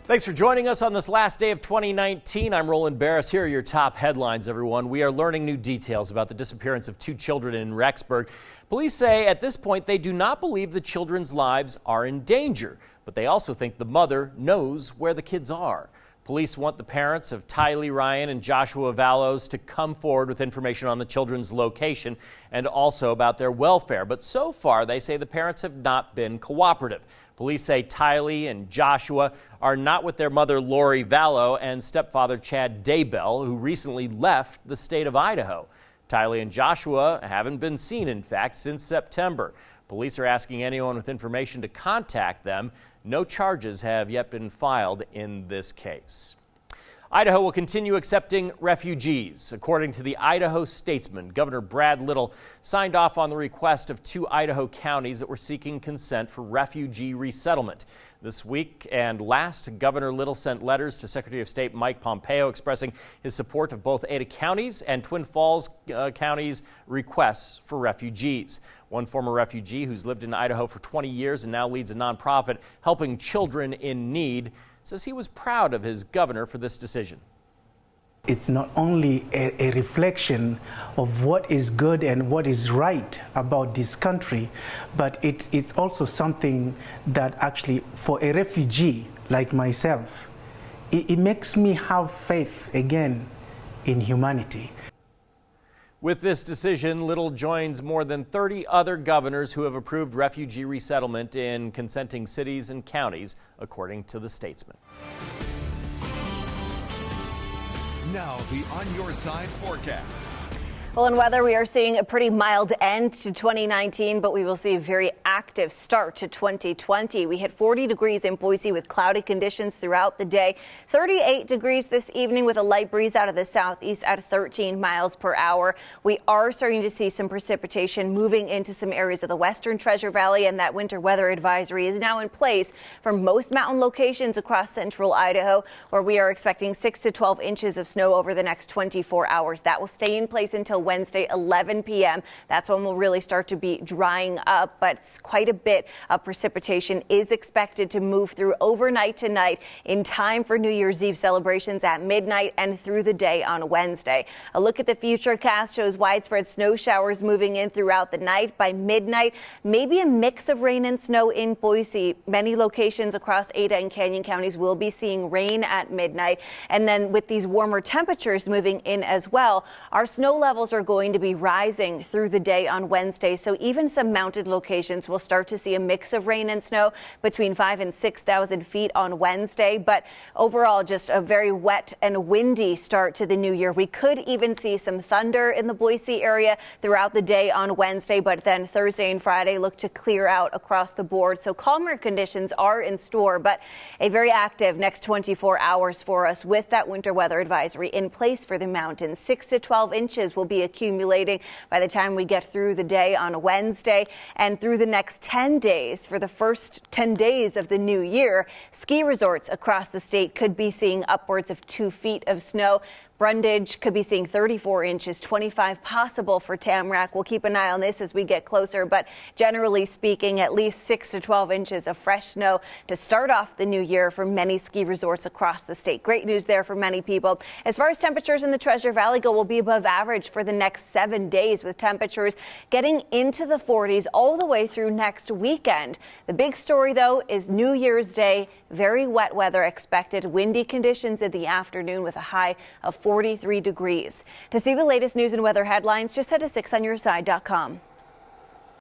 Thanks for joining us on this last day of 2019. I'm Roland Barris. Here are your top headlines, everyone. We are learning new details about the disappearance of two children in Rexburg. Police say at this point they do not believe the children's lives are in danger, but they also think the mother knows where the kids are. Police want the parents of Tylee Ryan and Joshua Vallows to come forward with information on the children's location and also about their welfare. But so far, they say the parents have not been cooperative. Police say Tylee and Joshua are not with their mother, Lori Vallow, and stepfather, Chad Daybell, who recently left the state of Idaho. Tylee and Joshua haven't been seen, in fact, since September. Police are asking anyone with information to contact them. No charges have yet been filed in this case. Idaho will continue accepting refugees. According to the Idaho Statesman, Governor Brad Little signed off on the request of two Idaho counties that were seeking consent for refugee resettlement. This week and last, Governor Little sent letters to Secretary of State Mike Pompeo expressing his support of both Ada County's and Twin Falls County's requests for refugees. One former refugee who's lived in Idaho for 20 years and now leads a nonprofit helping children in need says he was proud of his governor for this decision. It's not only a reflection of what is good and what is right about this country, but it's also something that actually, for a refugee like myself, it makes me have faith again in humanity. With this decision, Little joins more than 30 other governors who have approved refugee resettlement in consenting cities and counties, according to the Statesman. Now, the On Your Side forecast. Well, in weather, we are seeing a pretty mild end to 2019, but we will see a very active start to 2020. We hit 40 degrees in Boise with cloudy conditions throughout the day. 38 degrees this evening with a light breeze out of the southeast at 13 miles per hour. We are starting to see some precipitation moving into some areas of the western Treasure Valley, and that winter weather advisory is now in place for most mountain locations across central Idaho, where we are expecting 6 to 12 inches of snow over the next 24 hours. That will stay in place until Wednesday, 11 p.m. That's when we'll really start to be drying up, but quite a bit of precipitation is expected to move through overnight tonight in time for New Year's Eve celebrations at midnight and through the day on Wednesday. A look at the futurecast shows widespread snow showers moving in throughout the night. By midnight, maybe a mix of rain and snow in Boise. Many locations across Ada and Canyon counties will be seeing rain at midnight. And then with these warmer temperatures moving in as well, our snow levels are going to be rising through the day on Wednesday, so even some mounted locations will start to see a mix of rain and snow between 5,000 and 6,000 feet on Wednesday. But overall, just a very wet and windy start to the new year. We could even see some thunder in the Boise area throughout the day on Wednesday, but then Thursday and Friday look to clear out across the board. So calmer conditions are in store, but a very active next 24 hours for us with that winter weather advisory in place for the mountains. 6 to 12 inches will be accumulating by the time we get through the day on Wednesday, and through the next 10 days. For the first 10 days of the new year, ski resorts across the state could be seeing upwards of 2 feet of snow. Brundage could be seeing 34 inches, 25 possible for Tamarack. We'll keep an eye on this as we get closer, but generally speaking, at least 6 to 12 inches of fresh snow to start off the new year for many ski resorts across the state. Great news there for many people. As far as temperatures in the Treasure Valley go, we'll be above average for the next 7 days, with temperatures getting into the 40s all the way through next weekend. The big story, though, is New Year's Day. Very wet weather expected, windy conditions in the afternoon with a high of 43 degrees. To see the latest news and weather headlines, just head to 6onyourside.com.